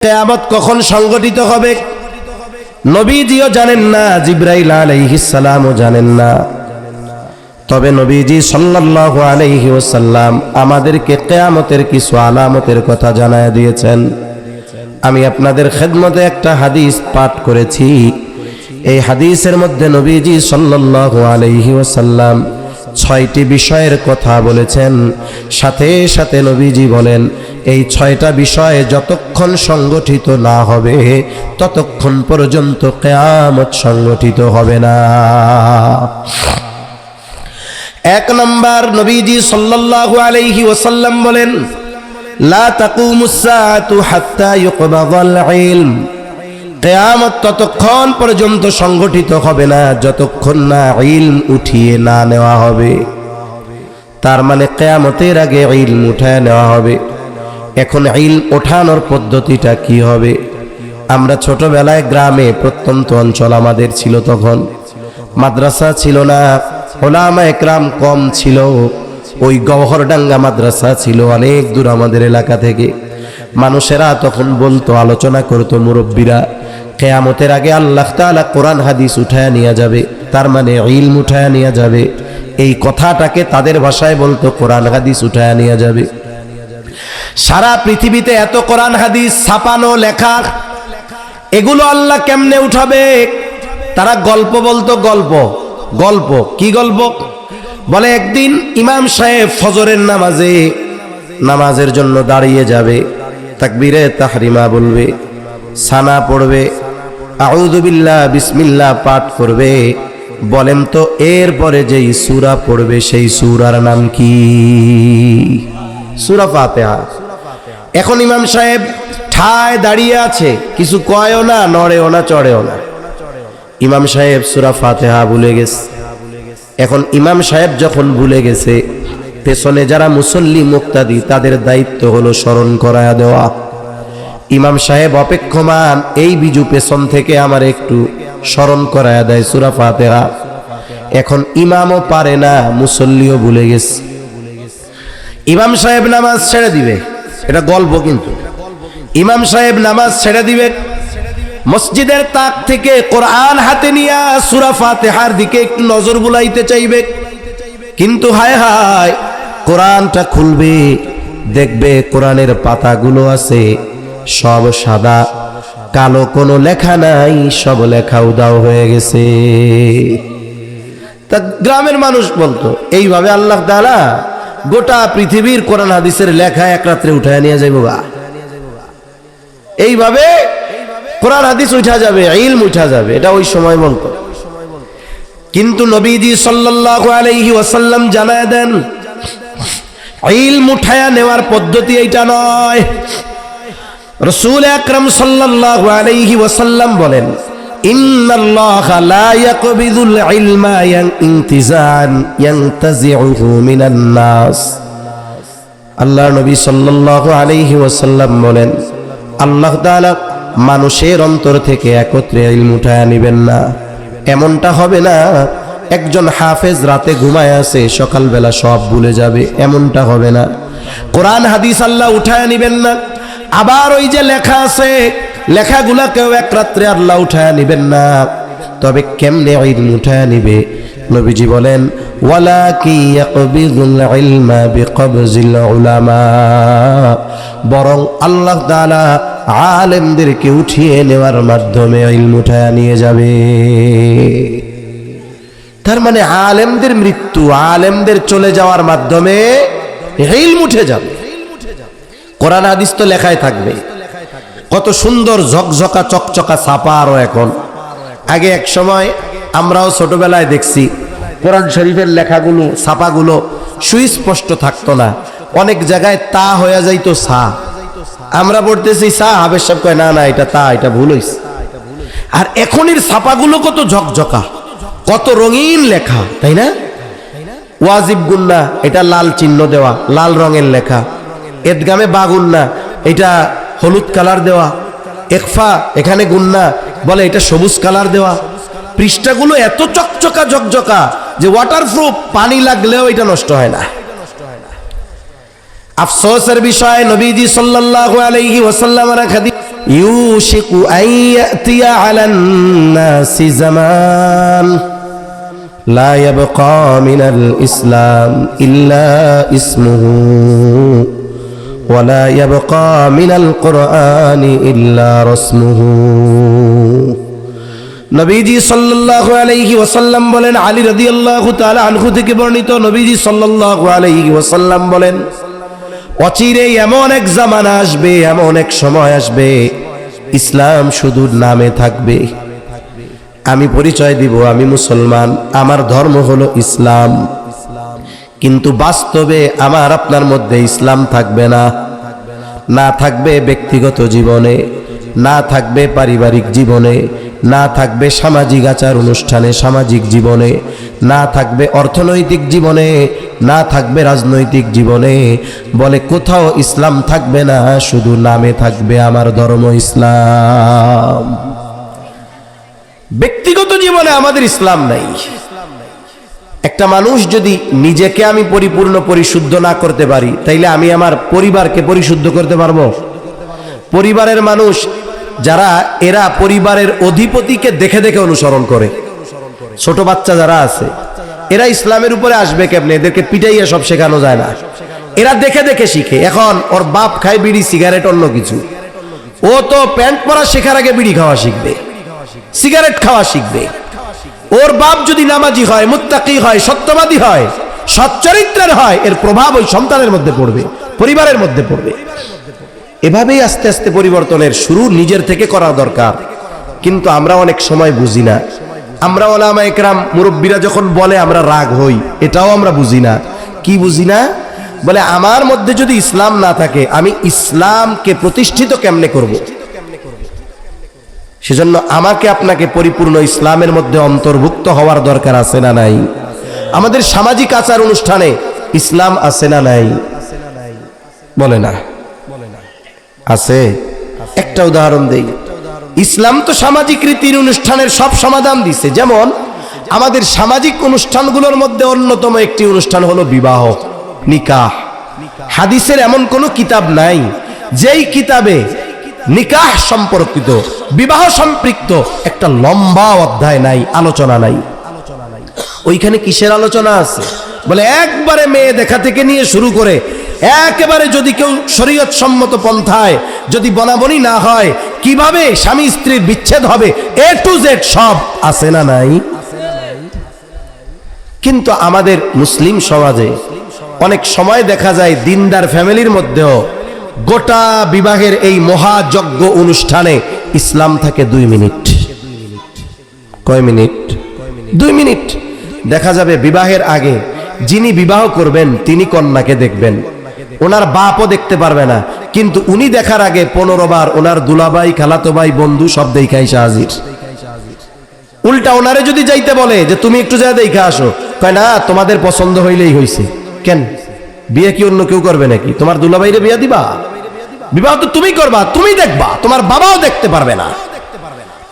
কিয়ামত কখন সংগঠিত হবে নবীজিও জানেন না, জিবরাইল আলাইহিস সালামও জানেন না। তবে নবীজি সাল্লাল্লাহু আলাইহি ওয়াসাল্লাম আমাদেরকে কিয়ামতের কিছু আলামতের কথা জানায় দিয়েছেন। আমি আপনাদের খেদমতে একটা হাদিস পাঠ করেছি। এই হাদিসের মধ্যে নবীজি সাল্লাল্লাহু আলাইহি ওয়াসাল্লাম ৬টি বিষয়ের কথা বলেছেন। সাথে সাথে নবীজি বলেন, এই ৬টা বিষয় যতক্ষণ সংগঠিত না হবে ততক্ষণ পর্যন্ত কিয়ামত সংগঠিত হবে না। ১ নম্বর, নবীজি সাল্লাল্লাহু আলাইহি ওয়াসাল্লাম বলেন, লা তাকুমুস সাআতু হাত্তা ইউকবাদাল ইলম। কিয়ামত ততক্ষণ পর্যন্ত সংগঠিত হবে না যতক্ষণ না ইলম উঠিয়ে না নেওয়া হবে। তার মানে কিয়ামতের আগে ইলম উঠায় নেওয়া হবে। এখন ইলম ওঠানোর পদ্ধতিটা কি হবে? আমরা ছোটবেলায় গ্রামে, প্রত্যন্ত অঞ্চল আমাদের ছিল, তখন মাদ্রাসা ছিল না, উলামা একরাম কম ছিল। ওই গওহরডাঙ্গা মাদ্রাসা ছিল অনেক দূর আমাদের এলাকা থেকে। মানুষেরা তখন বলতো, আলোচনা করতো মুরব্বীরা, কিয়ামতের আগে আল্লাহ তাআলা কোরআন হাদিস উঠায় নিয়ে যাবে, তার মানে ইলম উঠায় নিয়ে যাবে। এই কথাটাকে তাদের ভাষায় বলতো কোরআন হাদিস উঠায় নিয়ে যাবে। সারা পৃথিবীতে এত কোরআন হাদিস ছাপানো, লেখা, এগুলো আল্লাহ কেমনে উঠাবে? তারা গল্প বলতো, গল্প। কি গল্প? বলে একদিন ইমাম সাহেব ফজরের নামাজের জন্য দাঁড়িয়ে যাবে, তাকবীরে তাহরিমা বলবে, সানা পড়বে, আউযু বিল্লাহ বিসমিল্লাহ পাঠ করবে। বলেন তো এরপরে যেই সূরা পড়বে সেই সূরার নাম কি? সূরা ফাতিহা। এখন ইমাম সাহেব ঠায় দাঁড়িয়ে আছে, কিছু কয়ও না, নড়েও না, চড়েও না। ইমাম সাহেব সূরা ফাতিহা ভুলে গেছে। এখন ইমাম সাহেব যখন ভুলে গেছে, পেছনে যারা মুসল্লি মুক্তাদি তাদের দায়িত্ব হলো স্মরণ করায়া দেওয়া। ইমাম সাহেব অপেক্ষমান, এই বিজু পেছন থেকে আমার একটু স্মরণ করায়া দেয় সূরা ফাতিহা। এখন ইমামও পারে না, মুসল্লিও ভুলে গেছে। ইমাম সাহেব নামাজ ছেড়ে দিবে, এটা গল্প কিন্তু। ইমাম সাহেব নামাজ ছেড়ে দিবে, মসজিদের তাক থেকে কোরআন হাতে নিয়ে সূরা ফাতিহার দিকে একটু নজর বুলাইতে চাইবে, কিন্তু হায় হায়, কোরআনটা খুলবে, দেখবে কোরআনের পাতাগুলো আছে সব সাদা, কালো, কোনো লেখা নাই, সব লেখা উধাও হয়ে গেছে। তা গ্রামের মানুষ বলতো, এইভাবে আল্লাহ তাআলা গোটা পৃথিবীর কোরআন হাদিসের লেখা এক রাত্রে উঠায় নিয়ে যাইব গা। এইভাবে কোরআন হাদিস উঠা যাবে, ইলম উঠা যাবে, এটা ওই সময় বলতো। কিন্তু নবীজি সাল্লাল্লাহু আলাইহি ওয়াসাল্লাম জানায় দেন, ইলম উঠায়া নেওয়ার পদ্ধতি এইটা নয়। রাসূল আকরাম সাল্লাল্লাহু আলাইহি ওয়াসাল্লাম বলেন, ইন্নাল্লাহা লা ইয়াকবিদুল ইলমা ইনতিজান ইয়ানতাজিউহু মিনান নাস। আল্লাহর নবী সাল্লাল্লাহু আলাইহি ওয়াসাল্লাম বলেন, আল্লাহ তাআলা মানুষের অন্তর থেকে একত্রে ইলম উঠায়া নিবেন না। এমনটা হবে না একজন হাফেজ রাতে ঘুমায় আছে, সকালবেলা সব ভুলে যাবে, এমনটা হবে না। কোরআন হাদিস আল্লাহ উঠায়া নিবেন না। আবার ওই যে লেখা আছে, লেখাগুলাকেও এক রাত্রে আল্লাহ উঠায়া নিবেন না। তবে কেমনে ইলম উঠায়া নিবে? নবীজি বলেন, ওয়ালাকি ইয়াকবিদুল ইলমা বিকবজিল উলামা। বরং আল্লাহ তাআলা আলেমদেরকে উঠিয়ে নেওয়ার মাধ্যমে ইলম উঠায়া নিয়ে যাবে। তার মানে আলেমদের মৃত্যু, আলেমদের চলে যাওয়ার মাধ্যমে ইলম উঠে যাবে। কোরআন হাদিস তো লেখায় থাকবে, কত সুন্দর ঝকঝকা চকচকা ছাপা। আরো এখন, আগে এক সময় আমরাও ছোটবেলায় দেখছি, কোরআন শরীফের লেখাগুলো, ছাপাগুলো সুস্পষ্ট থাকতো না, অনেক জায়গায় তা হয়ে যাইতো সা। আমরা পড়তেছি সা, হাবের সাহেব কয় না না এটা তা, এটা ভুল হইছে। আর এখনের ছাপাগুলো কত ঝকঝকা, কত রঙিন লেখা, তাই না? ওয়াজিব গুন্না, এটা লাল চিহ্ন দেওয়া, লাল রঙের লেখা। এদগামে বা গুন্না, এটা হলুদ কালার দেওয়া। ইখফা, এখানে গুন্না, বলে এটা সবুজ কালার দেওয়া। পৃষ্ঠাগুলো এত চকচকা ঝকঝকা যে ওয়াটারপ্রুফ, পানি লাগলেও এটা নষ্ট হয় না। আফসোসের বিষয় নবীজি সাল্লাল্লাহু আলাইহি ওয়াসাল্লামের হাদিস ইউশিকু আন ইয়াতিয়া আলান নাসি জামান লা ইয়াবকা মিনাল ইসলাম ইল্লা ইসমুহু ওয়া লা ইয়াবকা মিনাল কুরআনি ইল্লা রাসমুহু। নবীজি সাল্লাল্লাহু আলাইহি ওয়াসাল্লাম বলেন, আলী রাদিয়াল্লাহু তাআলা আনহু থেকে বর্ণিত, নবীজি সাল্লাল্লাহু আলাইহি ওয়াসাল্লাম বলেন, অচিরে এমন এক জামানা আসবে, এমন এক সময় আসবে, ইসলাম শুধু নামে থাকবে। আমি পরিচয় দিব আমি মুসলমান, আমার ধর্ম হলো ইসলাম, কিন্তু বাস্তবে আমার আপনার মধ্যে ইসলাম থাকবে না। না থাকবে ব্যক্তিগত জীবনে, না থাকবে পারিবারিক জীবনে, না থাকবে সামাজিক আচার অনুষ্ঠানে সামাজিক জীবনে, না থাকবে অর্থনৈতিক জীবনে, না থাকবে রাজনৈতিক জীবনে। বলে কোথাও ইসলাম থাকবে না, শুধু নামে থাকবে আমার ধর্ম ইসলাম। ব্যক্তিগত জীবনে আমাদের ইসলাম নাই। একটা মানুষ যদি নিজেকে আমি পরিপূর্ণ পরিশুদ্ধ না করতে পারি, তাইলে আমি আমার পরিবারকে পরিশুদ্ধ করতে পারবো? পরিবারের মানুষ যারা, এরা পরিবারের অধিপতিকে দেখে দেখে অনুসরণ করে। ছোট বাচ্চা যারা আছে, এরা ইসলামের উপরে আসবে কেমনে? এদেরকে পিটাইয়া সব শেখানো যায় না, এরা দেখে দেখে শিখে। এখন ওর বাপ খায় বিড়ি সিগারেট অন্য কিছু, ও তো প্যান্ট পরা শেখার আগে বিড়ি খাওয়া শিখবে, সিগারেট খাওয়া শিখবে। ওর বাপ যদি নামাজি হয়, মুত্তাকি হয়, সত্যবাদী হয়, সচ্চরিত্রের হয়, এর প্রভাব ওই সন্তানের মধ্যে পড়বে, পরিবারের মধ্যে পড়বে। এভাবেই আস্তে আস্তে পরিবর্তনের শুরু নিজের থেকে করা দরকার। কিন্তু আমরা অনেক সময় বুঝি না। আমরা ওলামা একরাম মুরব্বীরা যখন বলে আমরা রাগ হই, এটাও আমরা বুঝি না। কি বুঝি না? বলে আমার মধ্যে যদি ইসলাম না থাকে, আমি ইসলামকে প্রতিষ্ঠিত কেমনে করব? সেজন্য আমাকে আপনাকে পরিপূর্ণ ইসলামের মধ্যে অন্তর্ভুক্ত হওয়ার দরকার আছে না নাই? আমাদের সামাজিক আচার অনুষ্ঠানে ইসলাম আছে না নাই? বলে না, আছে। একটা উদাহরণ দেই। ইসলাম তো সামাজিক রীতির অনুষ্ঠানের সব সমাধান দিছে। যেমন আমাদের সামাজিক অনুষ্ঠানগুলোর মধ্যে অন্যতম একটি অনুষ্ঠান হলো বিবাহ, নিকাহ। হাদিসের এমন কোন কিতাব নাই যেই কিতাবে নিকাহ সম্পর্কিত, বিবাহ সম্পৃক্ত একটা লম্বা অধ্যায় নাই, আলোচনা নাই। ওইখানে কিসের আলোচনা আছে? বলে একবারে মেয়ে দেখা থেকে নিয়ে শুরু করে একেবারে যদি কেউ শরীয়ত সম্মত পন্থায় যদি বনাবনি না হয়, কিভাবে স্বামী স্ত্রীর বিচ্ছেদ হবে, এ টু জেড সব আছে না নাই? কিন্তু আমাদের মুসলিম সমাজে অনেক সময় দেখা যায় দিনদার ফ্যামিলির মধ্যেও গোটা বিবাহের এই মহাযজ্ঞ অনুষ্ঠানে ইসলাম থাকে 2 মিনিট। কয় মিনিট? 2 মিনিট। দেখা যাবে বিবাহের আগে যিনি বিবাহ করবেন তিনি কন্যাকে দেখবেন, ওনার বাপও দেখতে পারবে না, কিন্তু উনি দেখার আগে 15 বার ওনার দুলাভাই, খালাতো ভাই, বন্ধু সব দেখা এসে হাজির। উল্টা ওনারে যদি যাইতে বলে যে তুমি একটু যা দেখা আসো, কয় না তোমাদের পছন্দ হইলেই হইছে। কেন? বিয়ে কি অন্য কেউ করবে নাকি? তোমার দুলাভাইরে বিয়ে দিবা? বিবাহ তো তুমি করবা, তুমি দেখবা, তোমার বাবাও দেখতে পারবে না।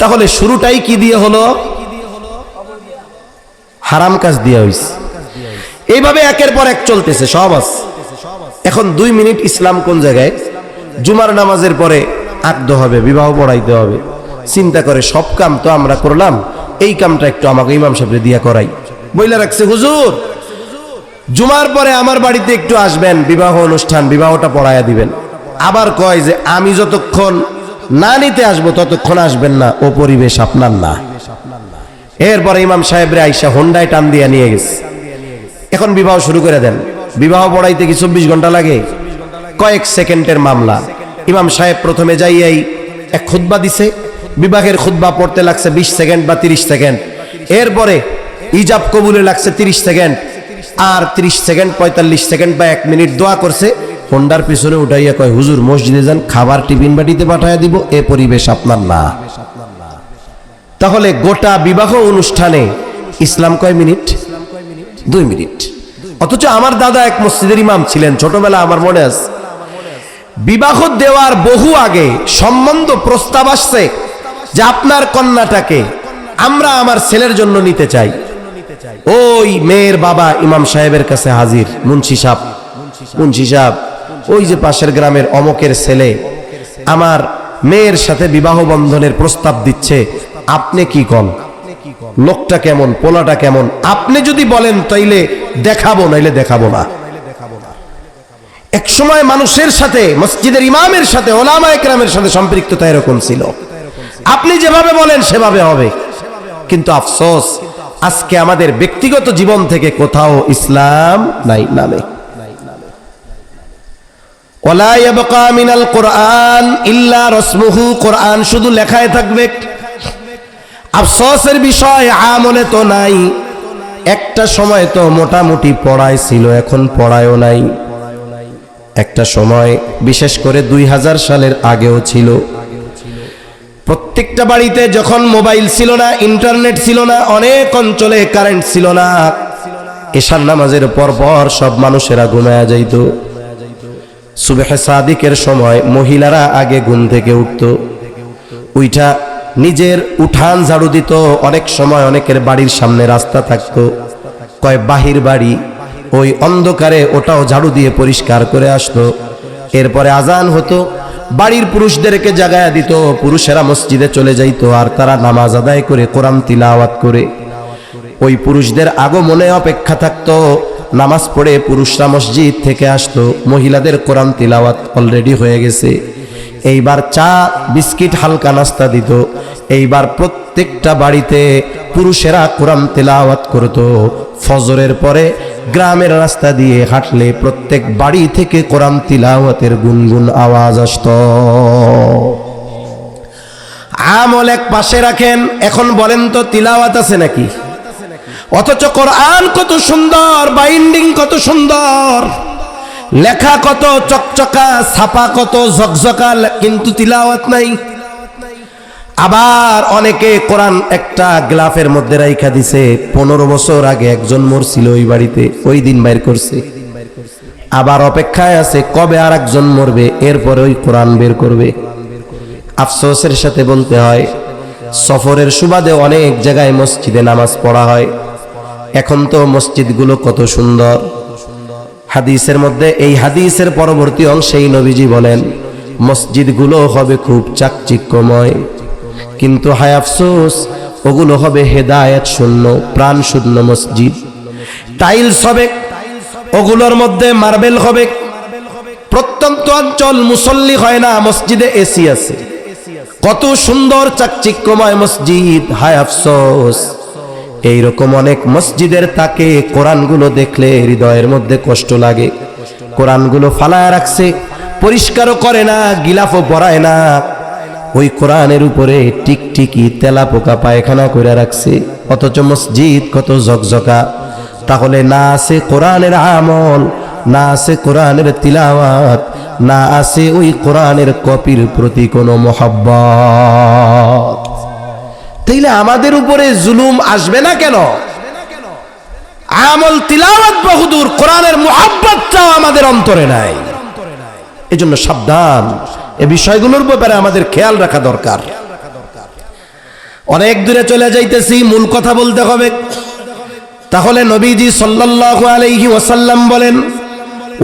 তাহলে শুরুটাই কি দিয়ে হলো? হারাম কাজ দিয়ে হইছে। এইভাবে একের পর এক চলতেছে, সব আছে। এখন 2 মিনিট ইসলাম কোন জায়গায়? জুমার নামাজের পরে আকদ হবে, বিবাহ পড়াইতে হবে। চিন্তা করে সব কাম তো আমরা করলাম, এই কামটা একটু আমাকে ইমাম সাহেবরে দিয়া করাই। বইলা রাখছে হুজুর জুমার পরে আমার বাড়িতে একটু আসবেন, বিবাহ অনুষ্ঠান, বিবাহটা পড়াইয়া দিবেন। আবার কয় যে আমি যতক্ষণ না নিতে আসবো ততক্ষণ আসবেন না, ও পরিবেশ আপনার না। এরপরে ইমাম সাহেবরে আইসা হোন্ডায় টান দিয়া নিয়ে গেছে। এখন বিবাহ শুরু করে দেন। বিবাহ পড়াইতে কি 24 ঘন্টা লাগে? কয়েক সেকেন্ডের মামলা। ইমাম সাহেব প্রথমে যাইয়াই এক খুতবা দিছে, বিবাহের খুতবা পড়তে লাগছে 20 সেকেন্ড বা 30 সেকেন্ড। এরপরে ইজাব কবুলে লাগছে 30 সেকেন্ড, আর 30 সেকেন্ড 45 সেকেন্ড বা 1 মিনিট দোয়া করছে। হোন্ডার পিছনে উঠাইয়া কয় হুজুর মসজিদে যান, খাবার টিফিন বাটিতে পাঠাইয়া দিব, এ পরিবেশ আপনার না। তাহলে গোটা বিবাহ অনুষ্ঠানে ইসলাম কয় মিনিট? 2 মিনিট। অথচ আমার দাদা এক মসজিদের ইমাম ছিলেন, ছোটবেলা আমার মনে আছে। বিবাহ দেওয়ার বহু আগে সম্বন্ধ প্রস্তাব আসছে যে আপনার কন্যাটাকে আমরা আমার ছেলের জন্য নিতে চাই। ওই মেয়ের বাবা ইমাম সাহেবের কাছে হাজির, মুন্সি সাহেব ওই যে পাশের গ্রামের অমকের ছেলে আমার মেয়ের সাথে বিবাহ বন্ধনের প্রস্তাব দিচ্ছে, আপনি কি কন? লোকটা কেমন, পোলাটা কেমন? আপনি যদি বলেন তাইলে দেখাবো, নাইলে দেখাবো না। এক সময় মানুষের সাথে, মসজিদের ইমামের সাথে, ওলামায়ে কেরামের সাথে সম্পৃক্ততা এরকম ছিল, আপনি যেভাবে বলেন সেভাবে হবে। কিন্তু আফসোস, আজকে আমাদের ব্যক্তিগত জীবন থেকে কোথাও ইসলাম নাই নামে। ওয়ালা ইয়াবকা মিনাল কুরআন ইল্লা রাসমুহু, কোরআন শুধু লেখায় থাকবে। আফসোসের বিষয়, আমলে তো নাই। একটা সময় তো মোটামুটি পড়ায় ছিল, এখন পড়ায়ও নাই। একটা সময়, বিশেষ করে 2000 সালের আগেও ছিল, প্রত্যেকটা বাড়িতে যখন মোবাইল ছিল না, ইন্টারনেট ছিল না, অনেক অঞ্চলে কারেন্ট ছিল না, এশার নামাজের পর পর সব মানুষেরা ঘুমায়া যাইত। সুবহে সাদিকের সময় মহিলারা আগে ঘুম থেকে উঠত, উইঠা নিজের উঠান ঝাড়ু দিত। অনেক সময় অনেকের বাড়ির সামনে রাস্তা থাকতো, কয় বাহির বাড়ি, ওই অন্ধকারে ওটাও ঝাড়ু দিয়ে পরিষ্কার করে আসতো। এরপরে আজান হতো, বাড়ির পুরুষদেরকে জাগায়া দিত, পুরুষেরা মসজিদে চলে যাইত, আর তারা নামাজ আদায় করে কোরআন তিলাওয়াত করে। ওই পুরুষদের আগমনে অপেক্ষা থাকতো, নামাজ পড়ে পুরুষরা মসজিদ থেকে আসতো, মহিলাদের কোরআন তিলাওয়াত অলরেডি হয়ে গেছে। এইবার চা বিস্কিট হালকা নাস্তা দিত। এইবার প্রত্যেকটা বাড়িতে পুরুষেরা কোরআন তিলাওয়াত করত। ফজরের পরে গ্রামের রাস্তা দিয়ে হাঁটলে প্রত্যেক বাড়ি থেকে কোরআন তিলাওয়াতের গুনগুন আওয়াজ আসতো। আমল এক পাশে রাখেন, এখন বলেন তো তিলাওয়াত আছে নাকি? অথচ কোরআন কত সুন্দর, বাইন্ডিং কত সুন্দর, লেখা কত চকচকা, ছাপা কত ঝকঝকা, কিন্তু তিলাওয়াত নাই। আবার অনেকে কোরআন একটা গ্লাফের মধ্যে রাইখা দিছে, 15 বছর আগে একজন মরছিল ওই বাড়িতে, ওই দিন বাইর করছে। আবার অপেক্ষায় আছে কবে আর একজন মরবে, এরপরে ওই কোরআন বের করবে। আফসোসের সাথে বলতে হয়, সফরের সুবাদে অনেক জায়গায় মসজিদে নামাজ পড়া হয়। এখন তো মসজিদগুলো কত সুন্দর। হাদিসের মধ্যে, এই হাদিসের পরবর্তী অংশেই নবীজি বলেন মসজিদগুলো হবে খুব চাকচিক্যময়, কিন্তু হায় আফসোস, ওগুলো হবে হেদায়েত শূন্য, প্রাণ শূন্য মসজিদ। টাইলস হবে, ওগুলোর মধ্যে মার্বেল হবে। প্রত্যন্ত অঞ্চল মুসল্লি হয় না, মসজিদে এসি আছে। কত সুন্দর চাকচিক্যময় মসজিদ, হায় আফসোস, এইরকম অনেক মসজিদের তাকে কোরআনগুলো দেখলে হৃদয়ের মধ্যে কষ্ট লাগে। কোরআনগুলো ফালায় রাখছে, পরিষ্কারও করে না, গিলাফও পরায় না। ওই কোরআনের উপরে টিকটিকি তেলা পোকা পায়খানা করে রাখছে, অথচ মসজিদ কত ঝকঝকা। তাহলে না আছে কোরআনের আমল, না আছে কোরআনের তিলাওয়াত, না আছে ওই কোরআনের কপির প্রতি কোনো মহব্বত। তাইলে আমাদের উপরে জুলুম আসবে না কেন? আমল তিলাওয়াত বহুদূর, কোরআনের মুহাব্বতটাও আমাদের অন্তরে নাই। এজন্য সাবধান, এই বিষয়গুলোর ব্যাপারে আমাদের খেয়াল রাখা দরকার। অনেক দূরে চলে যাইতেছি, মূল কথা বলতে হবে। তাহলে নবীজি সাল্লাল্লাহু আলাইহি ওয়াসাল্লাম বলেন,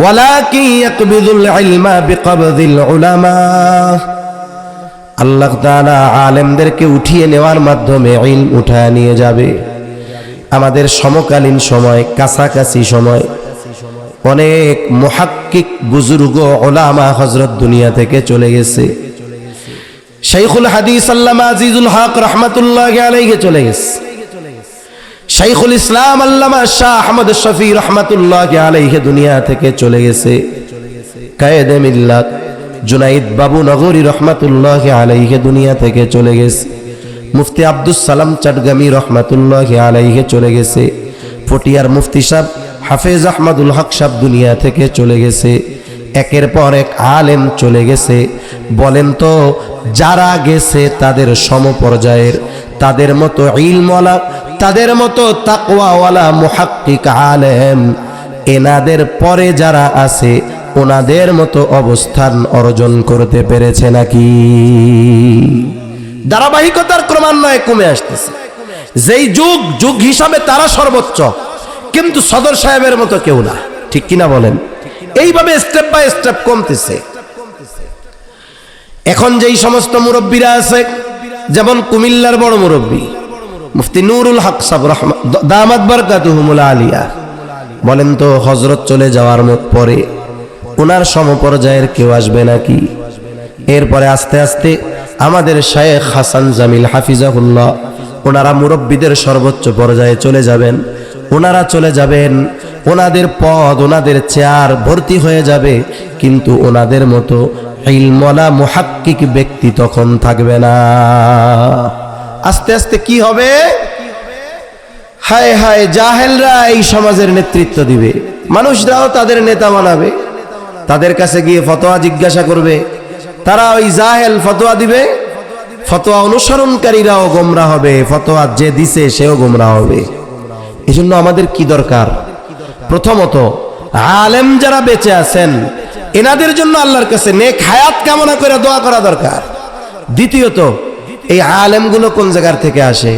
ওয়ালাকিন ইয়াকবিদুল ইলমা বিকবদিল উলামা, আল্লাহ তাআলা আলেমদেরকে উঠিয়ে নেওয়ার মাধ্যমে ইলম উঠায় নিয়ে যাবে। আমাদের সমকালীন সময়, কাছাকাছি সময়, অনেক মুহাক্কিক বুজুর্গ উলামা হযরত দুনিয়া থেকে চলে গেছে। শাইখুল হাদিস আল্লামা আজিজুল হক রাহমাতুল্লাহি আলাইহি চলে গেছে। শাইখুল ইসলাম আল্লামা শাহ আহমদ শফি রাহমাতুল্লাহি আলাইহি দুনিয়া থেকে চলে গেছে। কায়েদে মিল্লাত জুনাইদ বাবু নগরী রহমাতুল্লাহি আলাইহি দুনিয়া থেকে চলে গেছে। মুফতি আব্দুস সালাম চাটগামি রহমাতুল্লাহি আলাইহি চলে গেছে। ফটিয়ার মুফতি সাহেব হাফেজ আহমদুল হক সাহেব দুনিয়া থেকে চলে গেছে। একের পর এক আলেম চলে গেছে। বলেন তো, যারা গেছে তাদের সমপর্যায়ের, তাদের মতো ইলমওয়ালা, তাদের মতো তাকওয়াওয়ালা মুহাক্কিক আলেম এনাদের পরে যারা আছে ওনাদের মতো অবস্থান অর্জন করতে পেরেছে নাকি? ধারাবাহিকতার ক্রমান্বয়ে কমে আসতেছে। যেই যুগ যুগ হিসাবে তারা সর্বোচ্চ, কিন্তু সদর সাহেবের মতো কেউ না। ঠিক কিনা বলেন? এইভাবে স্টেপ বাই স্টেপ কমতেছে। এখন যেই সমস্ত মুরব্বীরা আছে, যেমন কুমিল্লার বড় মুরব্বী মুফতি নুরুল হক সাহেব দামাত বারকাতুহুমুল আলিয়া, বলেন তো হযরত চলে যাওয়ার পরে ওনার সমপর্যায়ের কেউ আসবে নাকি? এরপরে আস্তে আস্তে আমাদের শায়েখ হাসান জামিল হাফিজাহুল্লাহ, ওনারা মুরব্বীদের সর্বোচ্চ পর্যায়ে চলে যাবেন। ওনারা চলে যাবেন, ওনাদের পদ, ওনাদের চেয়ার ভর্তি হয়ে যাবে, কিন্তু ওনাদের মতো ইলমওয়ালা মুহাক্কিক ব্যক্তি তখন থাকবে না। আস্তে আস্তে কি হবে? হায় হায়, জাহেলরা এই সমাজের নেতৃত্ব দিবে, মানুষরাও তাদের নেতা বানাবে, তাদের কাছে গিয়ে ফতোয়া জিজ্ঞাসা করবে, তারা ওই জাহেল ফতোয়া দিবে, ফতোয়া অনুসরণকারীরাও গোমরাহ হবে, ফতোয়া যে দিছে সেও গোমরাহ হবে। এই জন্য আমাদের কি দরকার? প্রথমত আলেম যারা বেঁচে আছেন এনাদের জন্য আল্লাহর কাছে নেক হায়াত কামনা করে দোয়া করা দরকার। দ্বিতীয়ত এই আলেমগুলো কোন জায়গার থেকে আসে?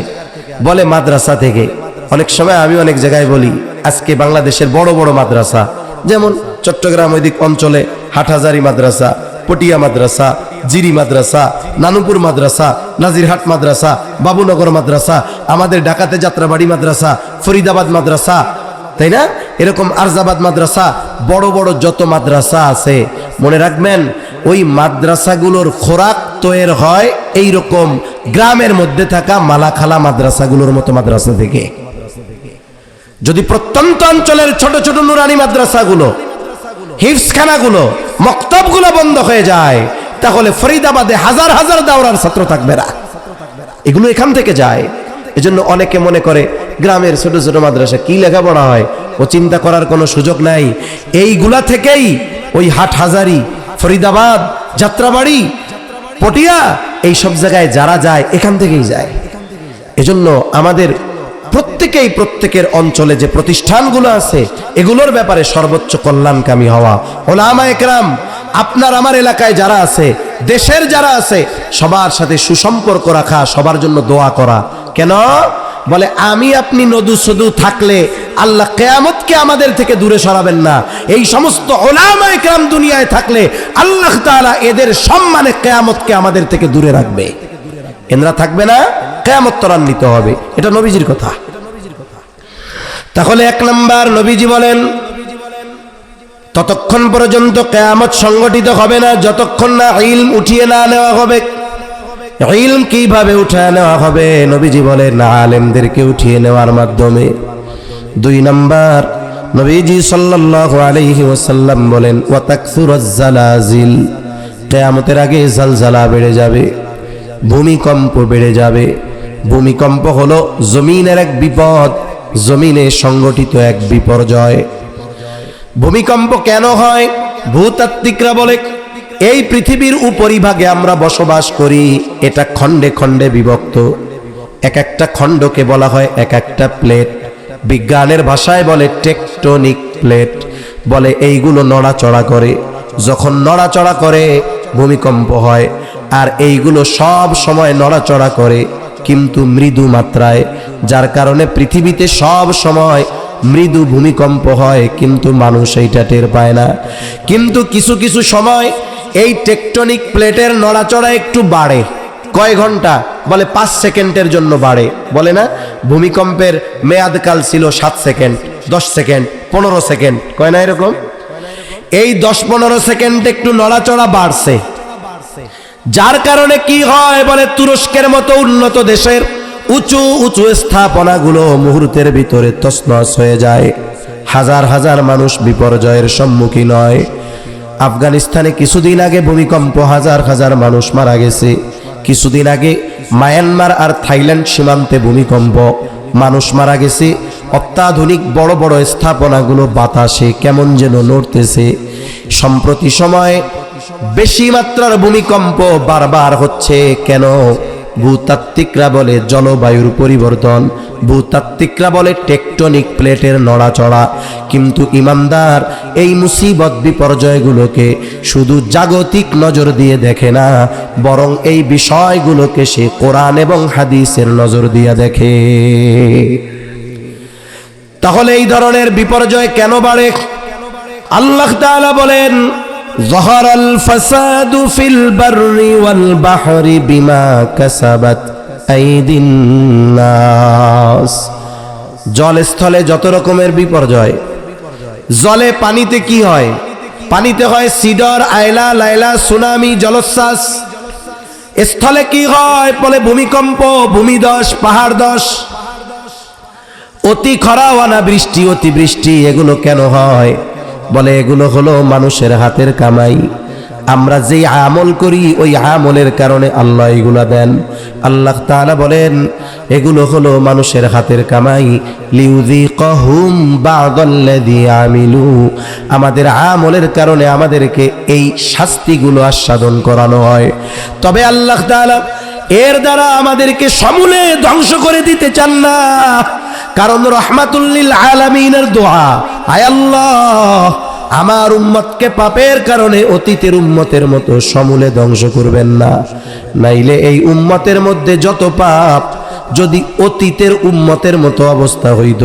বলে মাদ্রাসা থেকে। অনেক সময় আমি অনেক জায়গায় বলি, আজকে বাংলাদেশের বড় বড় মাদ্রাসা, যেমন চট্টগ্রাম ওইদিক অঞ্চলে হাটহাজারী মাদ্রাসা, পটিয়া মাদ্রাসা, জিরি মাদ্রাসা, নানুপুর মাদ্রাসা, নাজিরহাট মাদ্রাসা, বাবুনগর মাদ্রাসা, আমাদের ঢাকাতে যাত্রাবাড়ি মাদ্রাসা, ফরিদাবাদ মাদ্রাসা, তাই না? এরকম আরজাবাদ মাদ্রাসা, বড় বড় যত মাদ্রাসা আছে, মনে রাখবেন ওই মাদ্রাসাগুলোর খোরাক তৈরি হয় এইরকম গ্রামের মধ্যে থাকা মালাখালা মাদ্রাসাগুলোর মতো মাদ্রাসা থেকে। যদি প্রত্যন্ত অঞ্চলের ছোট ছোট নুরানি মাদ্রাসাগুলো, হিফজখানাগুলো, মক্তবগুলো বন্ধ হয়ে যায়, তাহলে ফরিদাবাদে হাজার হাজার দাওরার ছাত্র থাকবে না। এগুলো এখান থেকে যায়। এজন্য অনেকে মনে করে গ্রামের ছোট ছোট মাদ্রাসা কি লেখাপড়া হয়, ও চিন্তা করার কোনো সুযোগ নাই। এইগুলা থেকেই ওই হাটহাজারী, ফরিদাবাদ, যাত্রাবাড়ি, পটিয়া, এই সব জায়গায় যারা যায় এখান থেকেই যায়। এজন্য আমাদের প্রত্যেকেই প্রত্যেকের অঞ্চলে যে প্রতিষ্ঠানগুলো আছে এগুলোর ব্যাপারে সর্বোচ্চ কল্যাণকামী হওয়া। উলামায়ে কেরাম, আপনার আমার এলাকায় যারা আছে, দেশের যারা আছে, সবার সাথে সুসম্পর্ক রাখা, সবার জন্য দোয়া করা। কেন? বলে আমি আপনি নদু সদু থাকলে আল্লাহ কিয়ামতকে আমাদের থেকে দূরে সরাবেন না। এই সমস্ত উলামায়ে কেরাম দুনিয়ায় থাকলে আল্লাহ তাআলা এদের সম্মানে কিয়ামতকে আমাদের থেকে দূরে রাখবে। এনরা থাকবে না, কিয়ামত ত্বরান্বিত হবে। এটা নবীজির কথা। তাহলে এক নাম্বার নবীজি বলেন, ততক্ষণ পর্যন্ত কিয়ামত সংগঠিত হবে না যতক্ষণ না ইলম উঠিয়ে না নেওয়া হবে। ইলম কিভাবে উঠিয়ে নেওয়া হবে? নবীজি বলেন আলেমদেরকে উঠিয়ে নেওয়ার মাধ্যমে। দুই নাম্বার নবীজি সাল্লাল্লাহু আলাইহি ওয়াসাল্লাম বলেন ওয়া তাকসুরাজ জালাজিল, কিয়ামতের আগে জালজালা বেড়ে যাবে, ভূমিকম্প বেড়ে যাবে। ভূমিকম্প হলো জমিনের এক বিপদ, জমিনে সংগঠিত এক বিপর্যয়। ভূমিকম্প কেন হয়? ভূতাত্ত্বিকরা বলে এই পৃথিবীর উপরিভাগে আমরা বসবাস করি, এটা খণ্ডে খণ্ডে বিভক্ত। এক একটা খণ্ডকে বলা হয় এক একটা প্লেট। বিজ্ঞানের ভাষায় বলে টেকটনিক প্লেট। বলে এইগুলো নড়াচড়া করে, যখন নড়াচড়া করে ভূমিকম্প হয়। আর এইগুলো সব সময় নড়াচড়া করে কিন্তু মৃদু মাত্রায়, যার কারণে পৃথিবীতে সব সময় মৃদু ভূমিকম্প হয়, কিন্তু মানুষ এইটা টের পায় না। কিন্তু কিছু কিছু সময় এই টেকটনিক প্লেটের নড়াচড়া একটু বাড়ে। কয় ঘন্টা? বলে 5 সেকেন্ডের জন্য বাড়ে। বলে না ভূমিকম্পের মেয়াদকাল ছিল 7 সেকেন্ড, 10 সেকেন্ড, 15 সেকেন্ড, কয় না এরকম? এই 10-15 সেকেন্ড একটু নড়াচড়া বাড়ছে, যার কারণে কি হয়? বলে তুরস্কের মতো উন্নত দেশের উঁচু উঁচু স্থাপনাগুলো মুহূর্তের ভিতরে তছনছ হয়ে যায়, হাজার হাজার মানুষ বিপর্যয়ের সম্মুখীন হয়। আফগানিস্তানে কিছুদিন আগে ভূমিকম্প, হাজার হাজার মানুষ মারা গেছে। কিছুদিন আগে মায়ানমার আর থাইল্যান্ড সীমান্তে ভূমিকম্প, মানুষ মারা গেছে। অত্যাধুনিক বড় বড় স্থাপনাগুলো বাতাসে কেমন যেন নড়তেছে। সম্প্রতি সময়ে বেশি মাত্রার ভূমিকম্প বারবার হচ্ছে। কেন? ভূতাত্ত্বিকরা বলে জলবায়ুর পরিবর্তন, ভূতাত্ত্বিকরা বলে টেকটনিক প্লেটের নড়াচড়া। কিন্তু ইমানদার এই মুসিবত বিপর্যয়গুলোকে শুধু জাগতিক নজর দিয়ে দেখে না, বরং এই বিষয়গুলোকে সে কোরআন এবং হাদিসের নজর দিয়ে দেখে। তাহলে এই ধরনের বিপর্যয় কেন বাড়ে? আল্লাহ তাআলা বলেন যাহারাল ফাসাদু ফিল বাররি ওয়াল বাহরি বিমা কাসাবাত আইদিন নাস। জলস্থলে যত রকমের বিপর্যয়, জলে পানিতে কি হয়? পানিতে হয় সিডর, আয়লা, লাইলা, সুনামি, জলোচ্ছ্বাস। স্থলে কি হয়? বলে ভূমিকম্প, ভূমিধস, পাহাড় ধস, অতি খরা, অনাবৃষ্টি, অতিবৃষ্টি। এগুলো কেন হয়? বলে এগুলো হলো মানুষের হাতের কামাই। আমরা যে আমল করি ওই আমলের কারণে আল্লাহ এগুলা দেন। আল্লাহ তাআলা বলেন এগুলো হলো মানুষের হাতের কামাই। লিউযিকাহুম বা'দাল্লাযী আমিলু, আমাদের আমলের কারণে আমাদেরকে এই শাস্তিগুলো আস্বাদন করানো হয়। তবে আল্লাহ তাআলা এর দ্বারা আমাদেরকে সমূলে ধ্বংস করে দিতে চান না, কারণ রাহমাতুল লিল আলামিনের দোয়া, আয় আল্লাহ আমার উম্মতকে পাপের কারণে অতীতের উম্মতের মতো সমূলে ধ্বংস করবেন না, নাইলে এই উম্মতের মধ্যে যত পাপ, যদি অতীতের উম্মতের মতো অবস্থা হইত,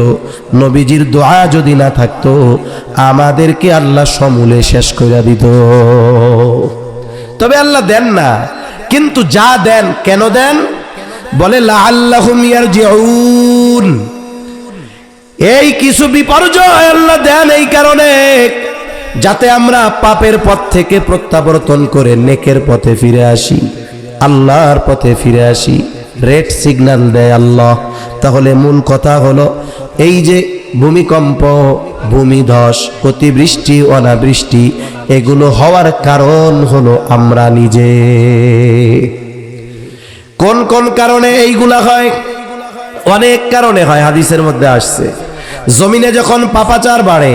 নবীজির দোয়া যদি না থাকতো, আমাদেরকে আল্লাহ সমূলে শেষ করে দিত। তবে আল্লাহ দেন না, কিন্তু যা দেন কেন দেন? বলে লাআল্লাহুম ইয়ারজিউন। এই কিছু বিপর্যয় আল্লাহ দেন এই কারণে যাতে আমরা পাপের পথ থেকে প্রত্যাবর্তন করে নেকের পথে ফিরে আসি, আল্লাহর পথে ফিরে আসি। রেড সিগন্যাল দেয় আল্লাহ। তাহলে মূল কথা হলো এই যে ভূমিকম্প, ভূমিধস, অতিবৃষ্টি, অনাবৃষ্টি, এগুলো হওয়ার কারণ হলো আমরা নিজে। কোন কোন কারণে এইগুলা হয়? অনেক কারণে হয়, হাদিসের মধ্যে আসছে। জমিনে যখন পাপাচার বাড়ে,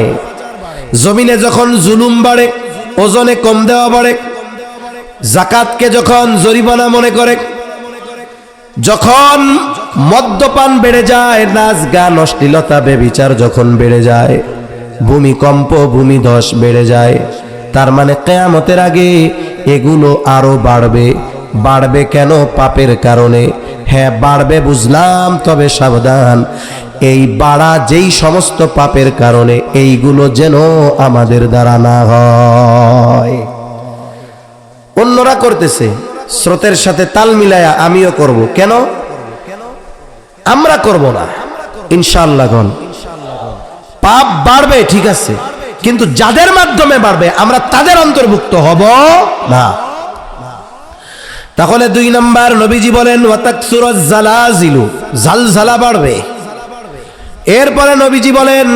জমিনে যখন জুলুম বাড়ে, ওজনে কম দেওয়া বাড়ে, যাকাতকে যখন জরিমানা মনে করে, যখন মদ্যপান বেড়ে যায়, নাচ গান, অশ্লীলতা, বেবিচার যখন বেড়ে যায়, ভূমিকম্প, ভূমিধস বেড়ে যায়, তার মানে কিয়ামতের আগে এগুলো আরো বাড়বে। বাড়বে কেন? পাপের কারণে। হ্যাঁ বাড়বে বুঝলাম, তবে সাবধান, এই বাড়া যেই সমস্ত পাপের কারণে, এইগুলো যেন আমাদের দ্বারা না হয়। অন্যরা করতেছে, স্রোতের সাথে তাল মিলায়া আমিও করব, কেন আমরা করব না? ইনশাআল্লাহ পাপ বাড়বে, ঠিক আছে, কিন্তু যাদের মাধ্যমে বাড়বে আমরা তাদের অন্তর্ভুক্ত হব না। তাহলে 2 নাম্বার, নবীজি বলেন ওয়াতাকসুরাজ জালাজিলু, জালজালা বাড়বে। এরপরে নবীজি বলেন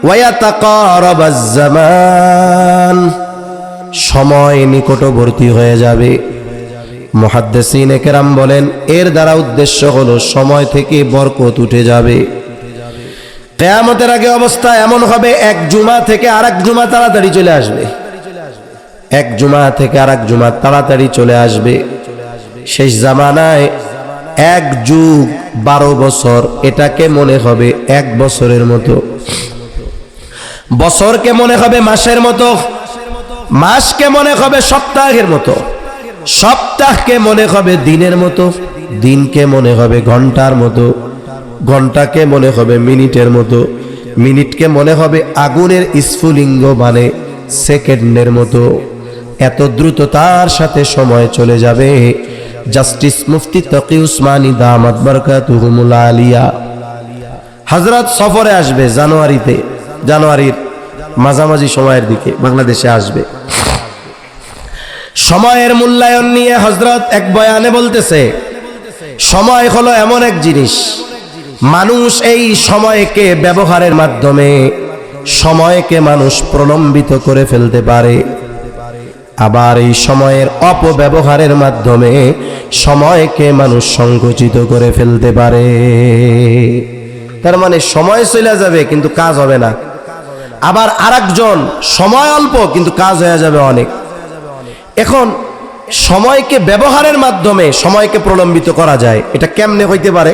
ওয়ায়াতাকারাবাজ জামান, সময় নিকটবর্তী হয়ে যাবে। মুহাদ্দিসিনে কেরাম বলেন এর দ্বারা উদ্দেশ্য হলো সময় থেকে বরকত উঠে যাবে। কিয়ামতের আগে অবস্থা এমন হবে, এক জুমা থেকে আরেক জুমা তাড়াতাড়ি চলে আসবে, এক জুমা থেকে আরেক জুমা তাড়াতাড়ি চলে আসবে। শেষ জামানায় 1 যুগ 12 বছর, এটাকে মনে হবে 1 বছরের মতো, বছরকে মনে হবে মাসের মতো, মাসকে মনে হবে সপ্তাহের মতো, সপ্তাহকে মনে হবে দিনের মতো, দিনকে মনে হবে ঘন্টার মতো, ঘন্টাকে মনে হবে মিনিটের মতো, মিনিটকে মনে হবে আগুনের স্ফুলিঙ্গ মানে সেকেন্ডের মতো। এত দ্রুততার সাথে সময় চলে যাবে। জাস্টিস মুফতি তকি উসমানী দামাত বরকাতুহুমুল আলিয়া হযরত সফরে আসবে জানুয়ারিতে, জানুয়ারির মাঝামাঝি সময়ের দিকে বাংলাদেশে আসবে। সময়ের মূল্যায়ন নিয়ে হযরত এক বয়ানে বলতেছে, সময় হলো এমন এক জিনিস, মানুষ এই সময়কে ব্যবহারের মাধ্যমে সময়কে মানুষ প্রলম্বিত করে ফেলতে পারে, আবার এই সময়ের অপব্যবহারের মাধ্যমে সময়কে মানুষ সংকুচিত করে ফেলতে পারে। তার মানে সময় চলে যাবে কিন্তু কাজ হবে না, আবার আরেকজন সময় অল্প কিন্তু কাজ হয়ে যাবে অনেক। এখন সময়কে ব্যবহারের মাধ্যমে সময়কে প্রলম্বিত করা যায়, এটা কেমনে হইতে পারে?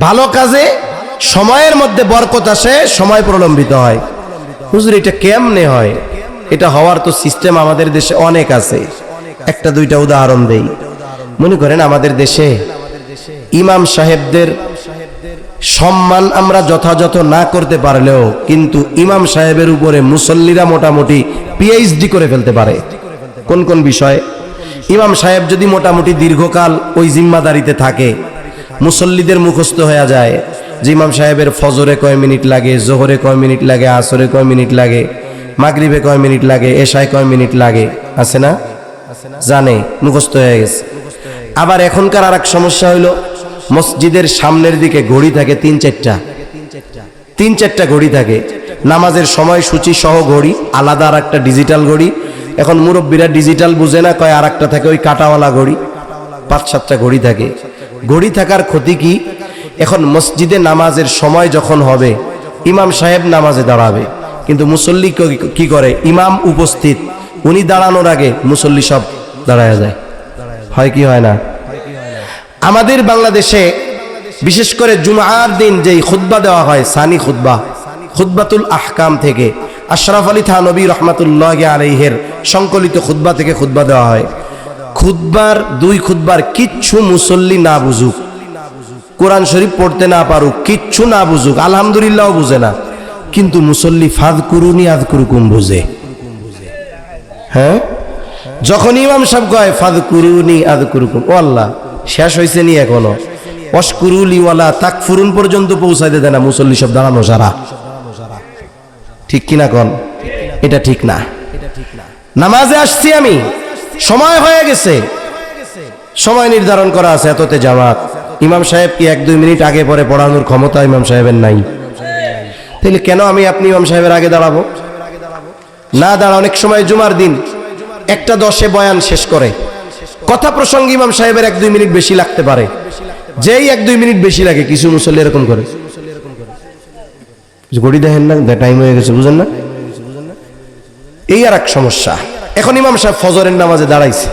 ভালো কাজে সময়ের মধ্যে বরকত আসে, সময় প্রলম্বিত হয়। হুজুর এটা কেমনে হয়? এটা হওয়ার তো সিস্টেম আমাদের দেশে অনেক আছে। একটা দুইটা উদাহরণ দেই। মনে করেন আমাদের দেশে ইমাম সাহেবদের সম্মান আমরা যথাযথ না করতে পারলেও কিন্তু ইমাম সাহেবের উপরে মুসল্লিরা মোটামুটি পিএইচডি করে ফেলতে পারে। কোন কোন বিষয়ে? ইমাম সাহেব যদি মোটামুটি দীর্ঘকাল ওই জিম্মাদারিতে থাকে, মুসল্লিদের মুখস্থ হয়ে যায় যে ইমাম সাহেবের ফজরে কয় মিনিট লাগে, জোহরে কয় মিনিট লাগে, আসরে কয় মিনিট লাগে, মাগরিবে কয় মিনিট লাগে, এশায় কয় মিনিট লাগে, আছে না? জানে, মুখস্থ হয়ে গেছে। আবার এখনকার আর এক সমস্যা হইল, মসজিদের সামনের দিকে ঘড়ি থাকে তিন চারটা ঘড়ি থাকে, নামাজের সময়সূচি সহ ঘড়ি, আলাদা আর একটা ডিজিটাল ঘড়ি। এখন মুরব্বীরা ডিজিটাল বুঝে না, কয় আর একটা থাকে ওই কাটাওয়ালা ঘড়ি, 5-7টা ঘড়ি থাকে। ঘড়ি থাকার ক্ষতি কি? এখন মসজিদে নামাজের সময় যখন হবে, ইমাম সাহেব নামাজে দাঁড়াবে, কিন্তু মুসল্লি কি করে? ইমাম উপস্থিত, উনি দাঁড়ানোর আগে মুসল্লি সব দাঁড়ায় যায়। হয় কি হয় না? আমাদের বাংলাদেশে বিশেষ করে জুমার দিন যেই খুতবা দেওয়া হয়, সানি খুতবা, খুতবাতুল আহকাম থেকে, আশরাফ আলী থানবী রহমাতুল্লাহ আলাইহির সংকলিত খুতবা থেকে খুতবা দেওয়া হয়। খুতবার দুই খুতবার কিচ্ছু মুসল্লি না বুঝুক, কোরআন শরীফ পড়তে না পারুক, কিচ্ছু না বুঝুক, আলহামদুলিল্লাহ বুঝে না, কিন্তু মুসল্লি ফাযকুরুনি আযকুরুকুম বুঝে। হ্যাঁ, যখন ইমাম সাহেব কয় ফাযকুরুনি আযকুরুকুম, ও আল্লাহ, শেষ হয়েছে নি এখনো, ওয়াশকুরুলি ওয়ালা তাকফুরুন পর্যন্ত পৌঁছাইতে দেয় না, মুসল্লি সব দাঁড়ানো সারা। ঠিক কিনা কোন? এটা ঠিক না। নামাজে আসছি আমি, সময় হয়ে গেছে, সময় নির্ধারণ করা আছে, এততে জামাত। ইমাম সাহেব কি 1-2 মিনিট আগে পরে পড়ানোর ক্ষমতা ইমাম সাহেবের নাই? তাহলে কেন আমি আপনি ইমাম সাহেবের আগে দাঁড়াবো? না দাঁড়া। অনেক সময় জুমার দিন 1:10 বয়ান শেষ করে, কথা প্রসঙ্গে ইমাম সাহেবের 1-2 মিনিট বেশি লাগতে পারে। যেই 1-2 মিনিট বেশি লাগে, কিছু মুসল্লি এরকম করে, ঘড়ি দেখেন না, টাইম হয়ে গেছে, বুঝেন না? এই আর এক সমস্যা। এখন ইমাম সাহেব ফজরের নামাজে দাঁড়াইছে,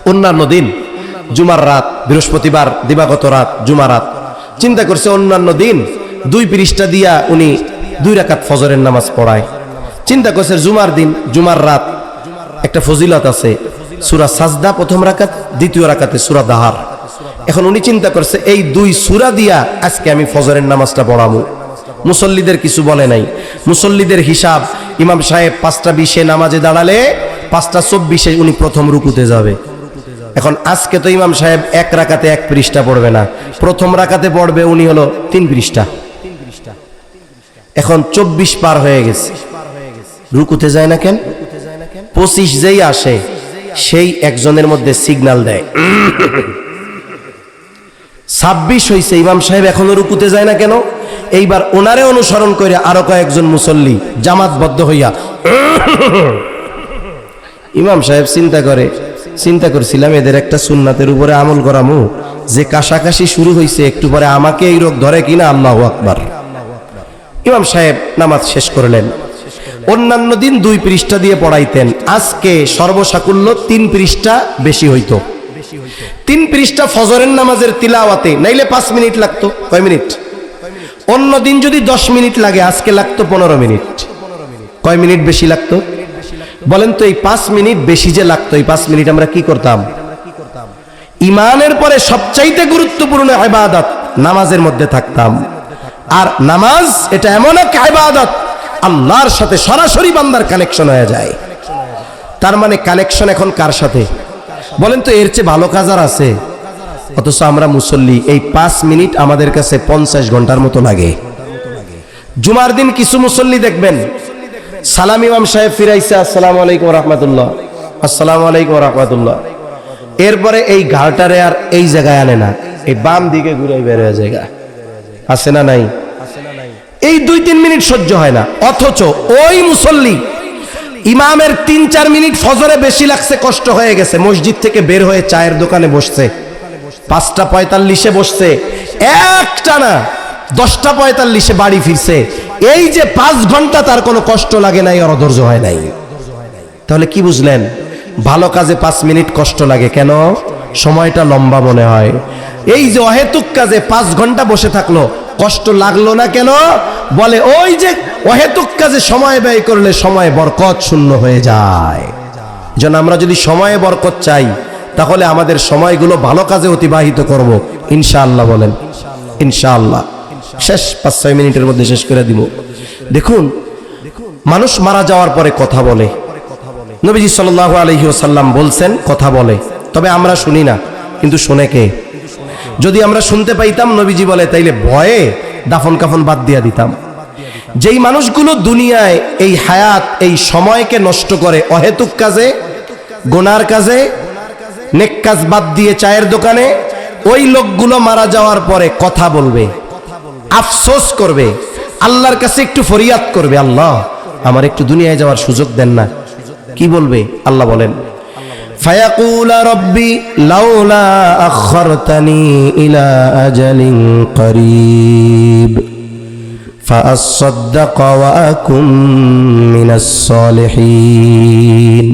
অন্যান্য দিন জুমার রাত, বৃহস্পতিবার দিবাগত রাত, জুমা রাত, চিন্তা করছে অন্যান্য দিন 2 পৃষ্ঠা দিয়া উনি 2 রাকাত ফজরের নামাজ পড়ায়। চিন্তা করছে জুমার দিন, জুমার রাত একটা ফজিলত আছে, সূরা সাজদা প্রথম রাকাত, দ্বিতীয় রাকাতে সূরা দাহার। এখন উনি চিন্তা করছে এই 2 সূরা দিয়া আজকে আমি ফজরের নামাজটা পড়াবো। মুসল্লিদের কিছু বলে নাই। মুসল্লিদের হিসাব, ইমাম সাহেব 5:20 নামাজে দাঁড়ালে 5:24 উনি প্রথম রুকুতে যাবে। এখন আজকে তো ইমাম সাহেব 1 রাকাতে 1 পৃষ্ঠা পড়বে না, প্রথম রাকাতে পড়বে উনি হলো 3 পৃষ্ঠা। এখন 24 পার হয়ে গেছে, রুকুতে যায় না কেন? 25 যেই আসে সেই একজনের মধ্যে সিগন্যাল দেয় 26 হইছে, ইমাম সাহেব এখনো রুকুতে যায় না কেন? এইবার ওনারে অনুসরণ করে আরো কয়েকজন মুসল্লি জামাতবদ্ধ হইয়া ইমাম সাহেব চিন্তা করছিলাম এদের একটা সুন্নাতের উপরে আমল করামু, যে কাশাকাশি শুরু হইছে, একটু পরে আমাকে এই রোগ ধরে কিনা। আল্লাহু আকবার। ইমাম সাহেব নামাজ শেষ করলেন। অন্যান্য দিন 2 পৃষ্ঠা দিয়ে পড়াইতেন, আজকে সর্বসাকুল্য 3 পৃষ্ঠা বেশি হইতো। 3 পৃষ্ঠা ফজরের নামাজের তিলাওয়াতে নাইলে 5 মিনিট লাগতো। কয় মিনিট? অন্য দিন যদি 10 মিনিট লাগে, আজকে লাগতো 15 মিনিট। কয় মিনিট বেশি লাগতো বলেন তো? এই 5 মিনিট বেশি যে লাগতো, এই 5 মিনিট আমরা কি করতাম? ইমানের পরে সবচাইতে গুরুত্বপূর্ণ ইবাদত নামাজের মধ্যে থাকতাম। আর নামাজ এটা এমন এক ইবাদত, আল্লাহর সাথে সরাসরি বান্দার কানেকশন হয়ে যায়। তার মানে কানেকশন এখন কার সাথে বলেন তো? এর চেয়ে ভালো কাজ আর আছে? অথচ আমরা মুসল্লি, এই 5 মিনিট আমাদের কাছে 50 ঘন্টার মতো লাগে। জুমার দিন কিছু মুসল্লি দেখবেন, সালাম ইমাম সাহেব ফিরাইছে, আসসালামু আলাইকুম রাহমাতুল্লাহ, আসসালামু আলাইকুম রাহমাতুল্লাহ, এরপরে এই ঘাড়টারে আর এই জায়গায় আনে না, এই বাম দিকে ঘুরে বের হয়ে জায়গা আছে না নাই? এই 2-3 মিনিট সহ্য হয় না। অথচ ওই মুসল্লি ইমামের 3-4 মিনিট ফজরে বেশি লাগছে, কষ্ট হয়ে গেছে, মসজিদ থেকে বের হয়ে চায়ের দোকানে বসছে, 5:45 বসছে, একটানা 10:45 বাড়ি ফিরছে। এই যে 5 ঘন্টা তার কোনো কষ্ট লাগে নাই, আর অধৈর্য হয় নাই। তাহলে কি বুঝলেন? ভালো কাজে 5 মিনিট কষ্ট লাগে কেন? সময়টা লম্বা মনে হয়। এই যে অহেতুক কাজে 5 ঘন্টা বসে থাকলো, কষ্ট লাগলো না কেন? বলে ওই যে অহেতুক কাজে সময় ব্যয় করলে সময় বরকত শূন্য হয়ে যায়। যেন আমরা যদি সময়ে বরকত চাই, তাহলে আমাদের সময়গুলো ভালো কাজে অতিবাহিত করব ইনশাআল্লাহ। বলেন ইনশাআল্লাহ। শেষ 5-6 মিনিটের মধ্যে শেষ করে দিব। দেখুন, মানুষ মারা যাওয়ার পরে কথা বলে। নবীজি সাল্লাল্লাহু আলাইহি ওয়াসাল্লাম বলছেন কথা বলে, তবে আমরা শুনি না, কিন্তু শুনে কে? যদি আমরা শুনতে পাইতাম, নবীজি বলে, তাইলে ভয়ে দাফন কাফন বাদ দিয়া দিতাম। যেই মানুষগুলো দুনিয়ায় এই হায়াত, এই সময়কে নষ্ট করে অহেতুক কাজে, গুনার কাজে, নেক কাজ বাদ দিয়ে চায়ের দোকানে, ওই লোকগুলো মারা যাওয়ার পরে কথা বলবে, আফসোস করবে, আল্লাহর কাছে একটু ফরিয়াদ করবে, আল্লাহ আমার একটু দুনিয়ায় যাওয়ার সুযোগ দেন না। কি বলবে? আল্লাহ বলেন, ফায়াকুল রব্বি লাউলা আখরতানি ইলা আজালিন করিব ফাআসসাদদাক ওয়া আকুম মিনাস সালিহিন।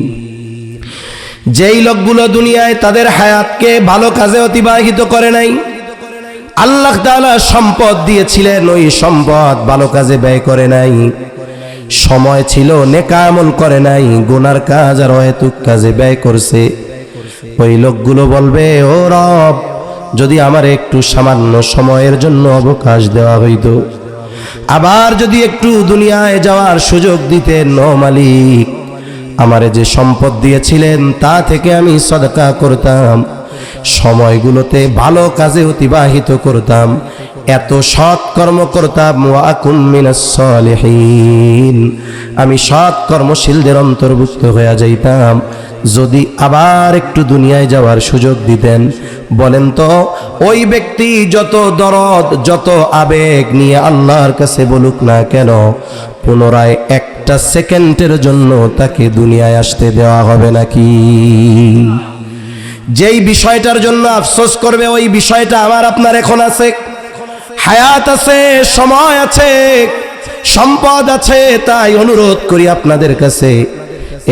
যেই লোকগুলো দুনিয়ায় তাদের হায়াতকে ভালো কাজে অতিবাহিত করে নাই, আল্লাহ তাআলা সম্পদ দিয়েছিলেন, ওই সম্পদ ভালো কাজে ব্যয় করে নাই, সময় ছিল নেক আমল করে নাই, গুনার কাজ আর অহেতুক কাজে ব্যয় করছে, ওই লোকগুলো বলবে, ও রব, যদি আমার একটু সামান্য সময়ের জন্য অবকাশ দেওয়া হইতো, আবার যদি একটু দুনিয়ায় যাওয়ার সুযোগ দিতেন, ও মালিক, আমারে যে সম্পদ দিয়েছিলেন তা থেকে আমি সদকা করতাম, সময়গুলোতে ভালো কাজে অতিবাহিত করতাম, এত সৎ কর্ম করতাম, ওয়া আকুম মিনাস সালিহিন, আমি সৎ কর্মশীলদের অন্তর্ভুক্ত হয়ে যাইতাম, যদি আবার একটু দুনিয়ায় যাওয়ার সুযোগ দিতেন। বলেন তো, ওই ব্যক্তি যত দরদ, যত আবেগ নিয়ে আল্লাহর কাছে বলুক না কেন, পুনরায় একটা সেকেন্ডের জন্য তাকে দুনিয়ায় আসতে দেওয়া হবে নাকি? যেই বিষয়টার জন্য আফসোস করবে, ওই বিষয়টা আমার আপনার এখন আছে, হায়াত আছে, সময় আছে, সম্পদ আছে। তাই অনুরোধ করি আপনাদের কাছে,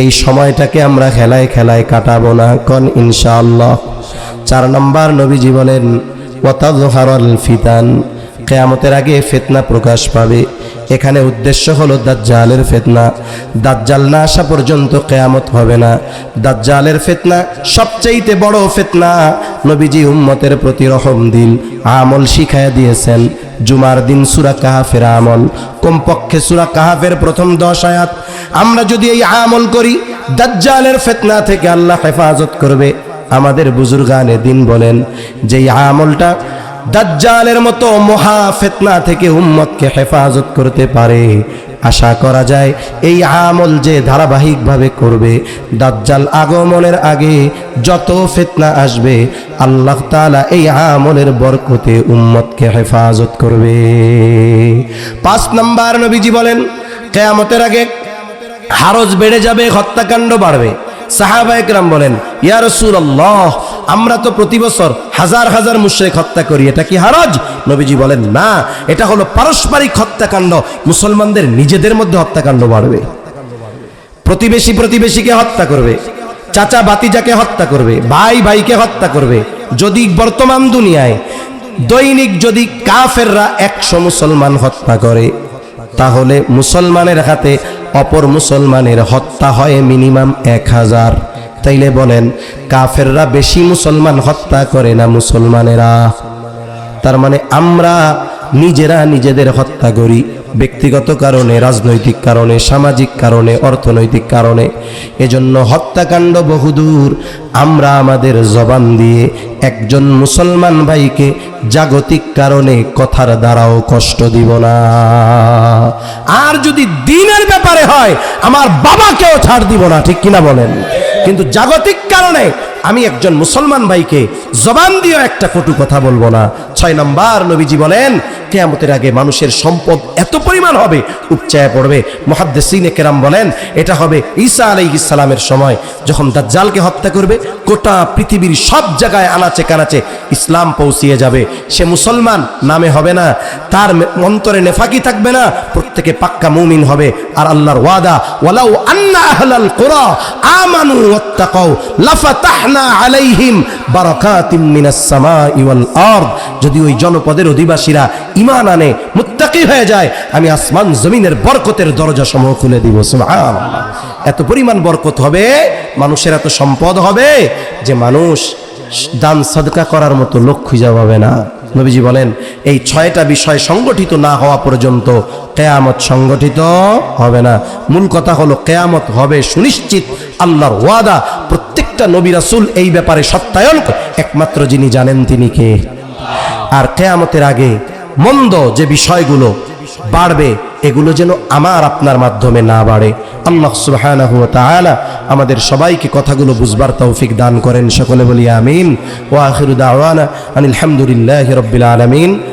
এই সময়টাকে আমরা খেলায় খেলায় কাটাবো না, কোন ইনশাআল্লাহ। 4 নম্বর, নবীজি বলেন, ওয়াতাযহারুল ফিতান, কিয়ামতের আগে ফিতনা প্রকাশ পাবে। এখানে উদ্দেশ্য হলো দাজ্জালের ফিতনা। দাজ্জাল না আসা পর্যন্ত কিয়ামত হবে না। দাজ্জালের ফিতনা সবচেয়ে বড় ফিতনা। নবীজি উম্মতের প্রতি রহম দিল আমল শিখায়া দিয়েছেন। জুমার দিন সূরা কাহাফের আমল, কমপক্ষে সূরা কাহাফের প্রথম 10 আয়াত আমরা যদি এই আমল করি, দাজ্জালের ফিতনা থেকে আল্লাহ হেফাজত করবে। আমাদের বুজুর্গানে দিন বলেন যে এই আমলটা দাজ্জালের মতো মহা ফিতনা থেকে উম্মতকে হেফাজত করতে পারে। আশা করা যায় এই আমল যে ধারাবাহিকভাবে করবে, দাজ্জাল আগমনের আগে যত ফিতনা আসবে, আল্লাহ তাআলা এই আমলের বরকতে উম্মতকে হেফাজত করবে। 5 নম্বর, নবীজি বলেন, কিয়ামতের আগে হারজ বেড়ে যাবে, হত্যাকাণ্ড বাড়বে। সাহাবায়ে কেরাম বলেন, ইয়া রাসূলুল্লাহ, আমরা তো প্রতি বছর হাজার হাজার মুশরিক হত্যা করি, এটা কি হারজ? নবীজি বলেন, না, এটা হলো পারস্পরিক হত্যাকাণ্ড। মুসলমানদের নিজেদের মধ্যে হত্যাকাণ্ড বাড়বে। প্রতিবেশী প্রতিবেশীকে হত্যা করবে, চাচা ভাতিজাকে হত্যা করবে, ভাই ভাইকে হত্যা করবে। যদি বর্তমান দুনিয়ায় দৈনিক যদি কাফেররা 100 মুসলমান হত্যা করে, তাহলে মুসলমানের হাতে অপর মুসলমানের হত্যা হয় মিনিমাম 1000। তাইলে বলেন, কাফেররা বেশি মুসলমান হত্যা করে না মুসলমানেরা? তার মানে আমরা নিজেরা নিজেদের হত্যা করি, ব্যক্তিগত কারণে, রাজনৈতিক কারণে, সামাজিক কারণে, অর্থনৈতিক কারণে। এজন্য হত্যাকাণ্ড বহুদূর। আমরা আমাদের জবান দিয়ে একজন মুসলমান ভাইকে জাগতিক কারণে কথার দ্বারাও কষ্ট দিব না। আর যদি দ্বীনের ব্যাপারে হয়, আমার বাবাকেও ছাড় দিব না, ঠিক কিনা বলেন? কিন্তু জাগতিক কারণে আমি একজন মুসলমান ভাইকে জবান দিয়ে একটা কটু কথা বলবো না। 6 নম্বর, নবীজি বলেন, কিয়ামতের আগে মানুষের সম্পদ এত পরিমাণ হবে, উপচায় পড়বে। মুহাদ্দিসিনে কেরাম বলেন, এটা হবে ঈসা আলাইহিস সালামের সময়, যখন দাজ্জালকে হত্যা করবে। গোটা পৃথিবীর সব জায়গায় আনাচে কানাচে ইসলাম পৌঁছিয়ে যাবে। সে মুসলমান নামে হবে না, তার অন্তরে নেফাকি থাকবে না, প্রত্যেকে পাক্কা মুমিন হবে। আর আল্লাহর ওয়াদা, ওয়ালাউ আন্না আহলাল কুরা আমানু ওয়াত্তাকাউ লাফাতাহনা আলাইহিম বারাকাতিম মিনাস সামাই ওয়াল আরদ। যদি ওই জনপদের অধিবাসীরা ঈমান আনে, মুত্তাকি হয়ে যায়, আমি আসমান জমিনের বরকতের দরজা সমূহ খুলে দিব। সুবহানাল্লাহ। এত পরিমাণ বরকত হবে, মানুষের এত সম্পদ হবে যে মানুষ দান সাদকা করার মতো লোক খুঁজে পাবে না। নবীজি বলেন এই 6টা বিষয় সংগঠিত না হওয়া পর্যন্ত কিয়ামত সংগঠিত হবে না। মূল কথা হলো কিয়ামত হবে সুনিশ্চিত, আল্লাহর ওয়াদা। প্রত্যেকটা নবী রাসূল এই ব্যাপারে সত্যায়ন একমাত্র যিনি জানেন তিনি কে। আর কিয়ামতের আগে মন্দ যে বিষয়গুলো বাড়বে এগুলো যেন আমার আপনার মাধ্যমে না বাড়ে। আল্লাহ সুবহানাহু ওয়া তাআলা আমাদের সবাইকে কথাগুলো বুঝবার তৌফিক দান করেন। সকলে বলি আমিন। ওয়া আখিরু দাওয়ানা আনিল হামদুলিল্লাহি রাব্বিল আলামিন।